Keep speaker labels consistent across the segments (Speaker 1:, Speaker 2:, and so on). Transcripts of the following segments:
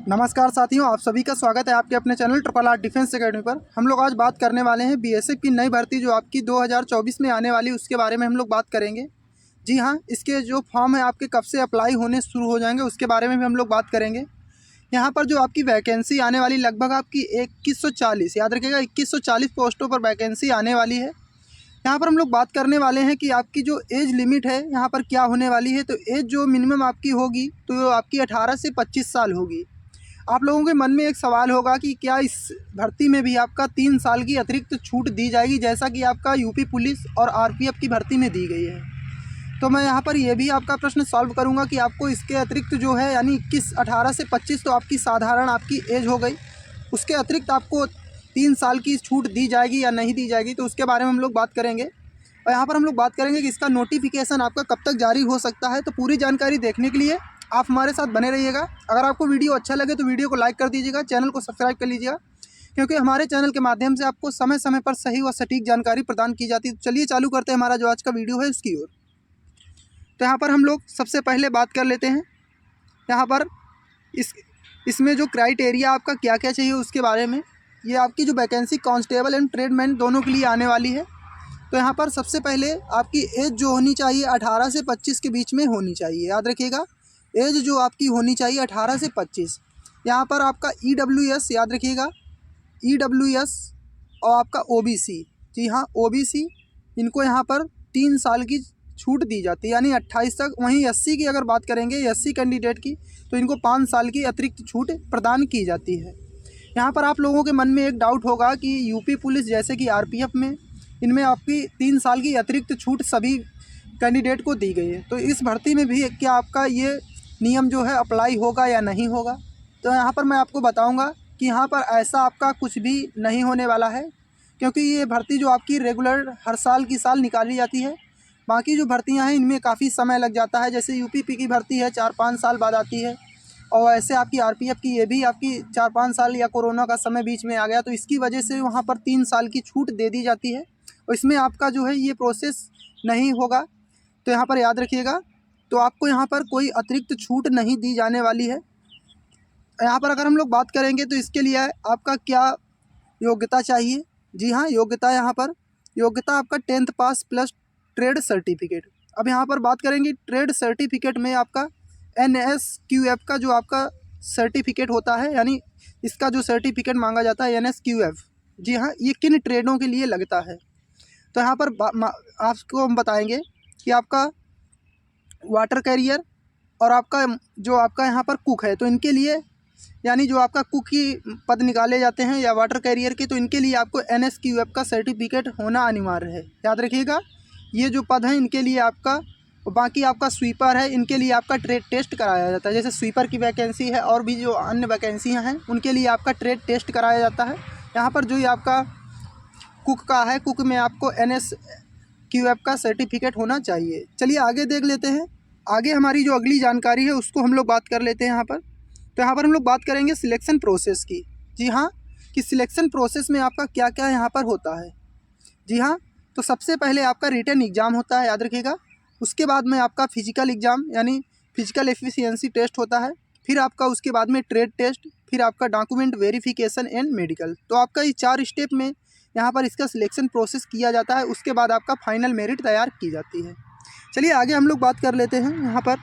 Speaker 1: नमस्कार साथियों, आप सभी का स्वागत है आपके अपने channel triple R defence academy पर। हम लोग आज बात करने वाले हैं बीएसएफ की नई भर्ती जो आपकी 2024 में आने वाली, उसके बारे में हम लोग बात करेंगे। जी हाँ, इसके जो फॉर्म है आपके कब से अप्लाई होने शुरू हो जाएंगे उसके बारे में भी हम लोग बात करेंगे। यहाँ पर जो आपकी वैकेंसी आने वाली लगभग आपकी 2140, याद रखिएगा 2140 पोस्टों पर वैकेंसी आने वाली है। यहाँ पर हम लोग बात करने वाले हैं कि आपकी जो एज लिमिट है यहाँ पर क्या होने वाली है। तो एज जो मिनिमम आपकी होगी तो आपकी 18 से 25 साल होगी। आप लोगों के मन में एक सवाल होगा कि क्या इस भर्ती में भी आपका 3 साल की अतिरिक्त छूट दी जाएगी, जैसा कि आपका यूपी पुलिस और आरपीएफ की भर्ती में दी गई है। तो मैं यहाँ पर ये भी आपका प्रश्न सॉल्व करूँगा कि आपको इसके अतिरिक्त जो है यानी 18 से 25 तो आपकी साधारण आपकी एज हो गई, उसके अतिरिक्त आपको 3 साल की छूट दी जाएगी या नहीं दी जाएगी, तो उसके बारे में हम लोग बात करेंगे। और यहाँ पर हम लोग बात करेंगे कि इसका नोटिफिकेशन आपका कब तक जारी हो सकता है। तो पूरी जानकारी देखने के लिए आप हमारे साथ बने रहिएगा। अगर आपको वीडियो अच्छा लगे तो वीडियो को लाइक कर दीजिएगा, चैनल को सब्सक्राइब कर लीजिएगा, क्योंकि हमारे चैनल के माध्यम से आपको समय समय पर सही व सटीक जानकारी प्रदान की जाती है। तो चलिए चालू करते हैं हमारा जो आज का वीडियो है उसकी ओर। तो यहाँ पर हम लोग सबसे पहले बात कर लेते हैं यहाँ पर इसमें जो क्राइटेरिया आपका क्या क्या चाहिए उसके बारे में। ये आपकी जो वैकेंसी कांस्टेबल एंड ट्रेडमैन दोनों के लिए आने वाली है। तो यहाँ पर सबसे पहले आपकी एज जो होनी चाहिए 18 से 25 के बीच में होनी चाहिए, याद रखिएगा। एज जो आपकी होनी चाहिए 18 से 25। यहाँ पर आपका EWS याद रखिएगा, EWS और आपका OBC, जी हाँ OBC, इनको यहाँ पर 3 साल की छूट दी जाती है यानी 28 तक। वहीं SC की अगर बात करेंगे, SC कैंडिडेट की, तो इनको 5 साल की अतिरिक्त छूट प्रदान की जाती है। यहाँ पर आप लोगों के मन में एक डाउट होगा कि यूपी पुलिस जैसे कि आरपीएफ में, इनमें आपकी 3 साल की अतिरिक्त छूट सभी कैंडिडेट को दी गई है। तो इस भर्ती में भी क्या आपका ये नियम जो है अप्लाई होगा या नहीं होगा? तो यहाँ पर मैं आपको बताऊँगा कि यहाँ पर ऐसा आपका कुछ भी नहीं होने वाला है, क्योंकि ये भर्ती जो आपकी रेगुलर हर साल की साल निकाली जाती है। बाकी जो भर्तियाँ हैं इनमें काफ़ी समय लग जाता है, जैसे यूपीपी की भर्ती है 4-5 साल बाद आती है, और ऐसे आपकी आरपीएफ की ये भी आपकी 4-5 साल, या कोरोना का समय बीच में आ गया तो इसकी वजह से वहाँ पर 3 साल की छूट दे दी जाती है। और इसमें आपका जो है ये प्रोसेस नहीं होगा, तो यहाँ पर याद रखिएगा। तो आपको यहाँ पर कोई अतिरिक्त छूट नहीं दी जाने वाली है। यहाँ पर अगर हम लोग बात करेंगे तो इसके लिए आपका क्या योग्यता चाहिए। जी हाँ, योग्यता यहाँ पर योग्यता आपका 10th पास प्लस ट्रेड सर्टिफिकेट। अब यहाँ पर बात करेंगे ट्रेड सर्टिफिकेट में आपका NSQF का जो आपका सर्टिफिकेट होता है, यानी इसका जो सर्टिफिकेट मांगा जाता है NSQF, जी हाँ, ये किन ट्रेडों के लिए लगता है। तो यहाँ पर आपको हम बताएंगे कि आपका वाटर कैरियर और आपका जो आपका यहाँ पर कुक है, तो इनके लिए यानी जो आपका कुक की पद निकाले जाते हैं या वाटर कैरियर के, तो इनके लिए आपको NSQF का सर्टिफिकेट होना अनिवार्य है, याद रखिएगा। ये जो पद हैं इनके लिए आपका, बाकी आपका स्वीपर है, इनके लिए आपका ट्रेड टेस्ट कराया जाता है। जैसे स्वीपर की वैकेंसी है और भी जो अन्य वैकेंसियाँ हैं उनके लिए आपका ट्रेड टेस्ट कराया जाता है। यहाँ पर जो ये आपका कुक का है, कुक में आपको NSQF का सर्टिफिकेट होना चाहिए। चलिए आगे देख लेते हैं। आगे हमारी जो अगली जानकारी है उसको हम लोग बात कर लेते हैं यहाँ पर। तो यहाँ पर हम लोग बात करेंगे सिलेक्शन प्रोसेस की। जी हाँ, कि सिलेक्शन प्रोसेस में आपका क्या क्या यहाँ पर होता है। जी हाँ, तो सबसे पहले आपका रिटन एग्ज़ाम होता है, याद रखिएगा। उसके बाद में आपका फिजिकल एग्ज़ाम यानी फिजिकल एफिशिएंसी टेस्ट होता है। फिर आपका उसके बाद में ट्रेड टेस्ट, फिर आपका डॉक्यूमेंट वेरिफिकेशन एंड मेडिकल। तो आपका ये 4 स्टेप में यहाँ पर इसका सिलेक्शन प्रोसेस किया जाता है। उसके बाद आपका फाइनल मेरिट तैयार की जाती है। चलिए आगे हम लोग बात कर लेते हैं यहाँ पर।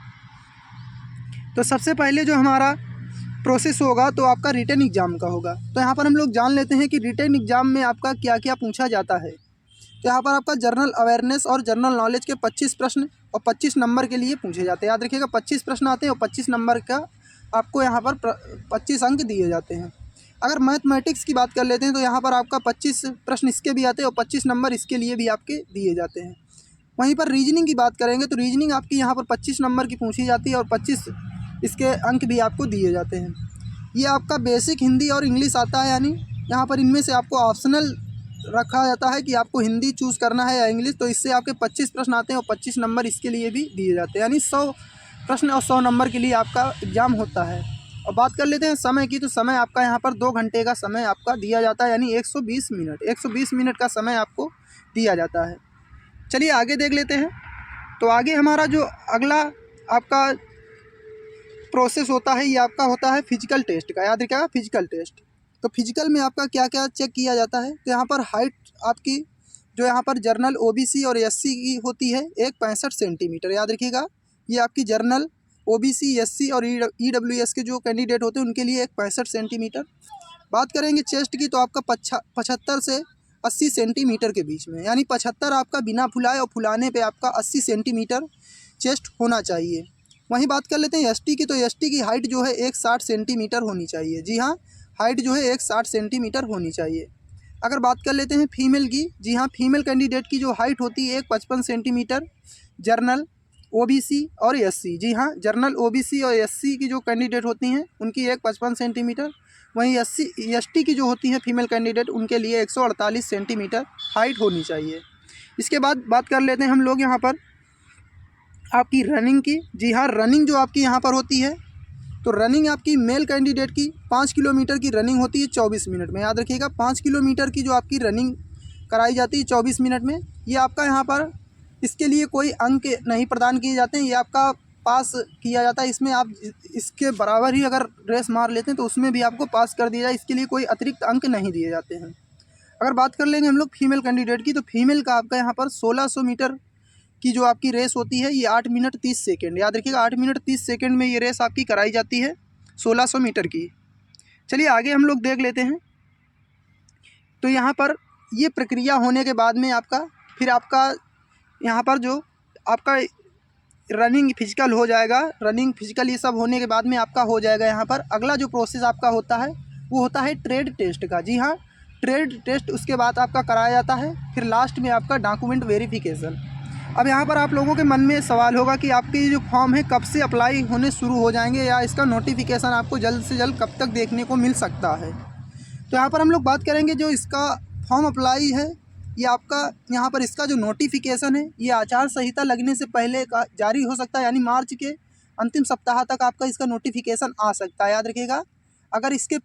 Speaker 1: तो सबसे पहले जो हमारा प्रोसेस होगा तो आपका रिटन एग्ज़ाम का होगा। तो यहाँ पर हम लोग जान लेते हैं कि रिटन एग्ज़ाम में आपका क्या क्या पूछा जाता है। तो यहाँ पर आपका जनरल अवेयरनेस और जनरल नॉलेज के 25 प्रश्न और 25 नंबर के लिए पूछे जाते हैं, याद रखिएगा। 25 प्रश्न आते हैं और 25 नंबर का आपको यहाँ पर 25 अंक दिए जाते हैं। अगर मैथमेटिक्स की बात कर लेते हैं तो यहाँ पर आपका 25 प्रश्न इसके भी आते हैं और 25 नंबर इसके लिए भी आपके दिए जाते हैं। वहीं पर रीजनिंग की बात करेंगे तो रीजनिंग आपकी यहाँ पर 25 नंबर की पूछी जाती है और 25 इसके अंक भी आपको दिए जाते हैं। ये आपका बेसिक हिंदी और इंग्लिश आता है, यानी यहाँ पर इनमें से आपको ऑप्शनल रखा जाता है कि आपको हिंदी चूज़ करना है या इंग्लिश। तो इससे आपके 25 प्रश्न आते हैं और 25 नंबर इसके लिए भी दिए जाते हैं, यानी 100 प्रश्न और 100 नंबर के लिए आपका एग्ज़ाम होता है। और बात कर लेते हैं समय की, तो समय आपका यहाँ पर 2 घंटे का समय आपका दिया जाता है, यानी 120 मिनट 120 मिनट का समय आपको दिया जाता है। चलिए आगे देख लेते हैं। तो आगे हमारा जो अगला आपका प्रोसेस होता है ये आपका होता है फिजिकल टेस्ट का, याद रखिएगा फिजिकल टेस्ट। तो फिजिकल में आपका क्या क्या चेक किया जाता है, तो यहाँ पर हाइट आपकी जो यहाँ पर जर्नल ओबीसी और एससी की होती है 1.65 सेंटीमीटर, याद रखिएगा। ये आपकी जर्नल ओबीसी एससी और ईडब्ल्यूएस के जो कैंडिडेट होते हैं उनके लिए 1.65 सेंटीमीटर। बात करेंगे चेस्ट की तो आपका 75 से 80 सेंटीमीटर के बीच में, यानी 75 आपका बिना फुलाए और फुलाने पे आपका 80 सेंटीमीटर चेस्ट होना चाहिए। वहीं बात कर लेते हैं एसटी की, तो एसटी की हाइट जो है 160 सेंटीमीटर होनी चाहिए। जी हाँ, हाइट जो है 160 सेंटीमीटर होनी चाहिए। अगर बात कर लेते हैं फीमेल की, जी हाँ, फीमेल कैंडिडेट की जो हाइट होती है 155 सेंटीमीटर, जर्नल ओबीसी और एससी। जी हाँ, जर्नल ओबीसी और एससी की जो कैंडिडेट होती हैं उनकी 155 सेंटीमीटर। वहीं एसटी की जो होती हैं फीमेल कैंडिडेट उनके लिए 148 सेंटीमीटर हाइट होनी चाहिए। इसके बाद बात कर लेते हैं हम लोग यहाँ पर आपकी रनिंग की। जी हाँ, रनिंग जो आपकी यहाँ पर होती है, तो रनिंग आपकी मेल कैंडिडेट की 5 किलोमीटर की रनिंग होती है 24 मिनट में, याद रखिएगा। 5 किलोमीटर की जो आपकी रनिंग कराई जाती है 24 मिनट में, ये आपका यहाँ पर इसके लिए कोई अंक नहीं प्रदान किए जाते हैं, ये आपका पास किया जाता है। इसमें आप इसके बराबर ही अगर रेस मार लेते हैं तो उसमें भी आपको पास कर दिया जाए, इसके लिए कोई अतिरिक्त अंक नहीं दिए जाते हैं। अगर बात कर लेंगे हम लोग फीमेल कैंडिडेट की, तो फीमेल का आपका यहाँ पर 1600 मीटर की जो आपकी रेस होती है ये 8 मिनट 30 सेकेंड, याद रखिएगा 8 मिनट 30 सेकेंड में ये रेस आपकी कराई जाती है 1600 मीटर की। चलिए आगे हम लोग देख लेते हैं। तो यहाँ पर ये प्रक्रिया होने के बाद में आपका फिर आपका यहाँ पर जो आपका रनिंग फिजिकल हो जाएगा, रनिंग फिजिकल ये सब होने के बाद में आपका हो जाएगा यहाँ पर अगला जो प्रोसेस आपका होता है वो होता है ट्रेड टेस्ट का। जी हाँ, ट्रेड टेस्ट उसके बाद आपका कराया जाता है, फिर लास्ट में आपका डॉक्यूमेंट वेरिफिकेशन। अब यहाँ पर आप लोगों के मन में सवाल होगा कि आपके जो फॉर्म है कब से अप्लाई होने शुरू हो जाएंगे या इसका नोटिफिकेशन आपको जल्द से जल्द कब तक देखने को मिल सकता है। तो यहाँ पर हम लोग बात करेंगे जो इसका फॉर्म अप्लाई है ये आपका यहाँ पर इसका जो नोटिफिकेशन है ये आचार संहिता लगने से पहले का जारी हो सकता है, यानी मार्च के अंतिम सप्ताह तक आपका इसका नोटिफिकेशन आ सकता है, याद रखिएगा। अगर इसके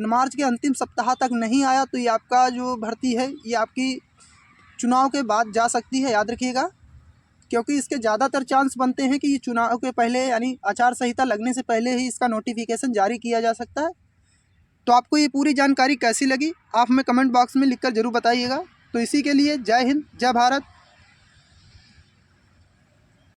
Speaker 1: मार्च के अंतिम सप्ताह तक नहीं आया तो ये आपका जो भर्ती है ये आपकी चुनाव के बाद जा सकती है, याद रखिएगा। क्योंकि इसके ज़्यादातर चांस बनते हैं कि ये चुनाव के पहले यानी आचार संहिता लगने से पहले ही इसका नोटिफिकेशन जारी किया जा सकता है। तो आपको ये पूरी जानकारी कैसी लगी आप हमें कमेंट बॉक्स में लिखकर ज़रूर बताइएगा। तो इसी के लिए जय हिंद, जय भारत।